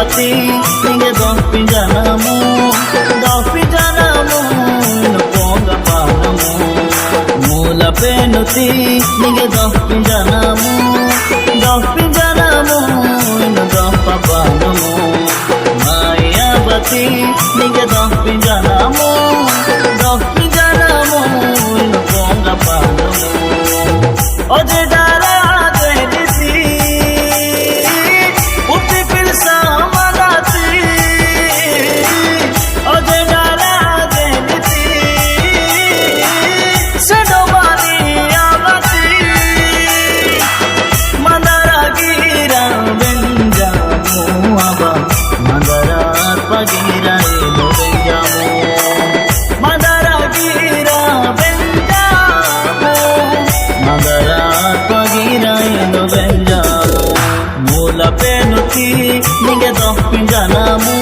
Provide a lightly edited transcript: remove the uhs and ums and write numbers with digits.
bati ninge dopi janamu no ponga panamu mula penuti ninge dopi janamu no dopa panamu maya bati ninge dopi janamu no ponga panamu oje dara mula penuti ninge dopi janamu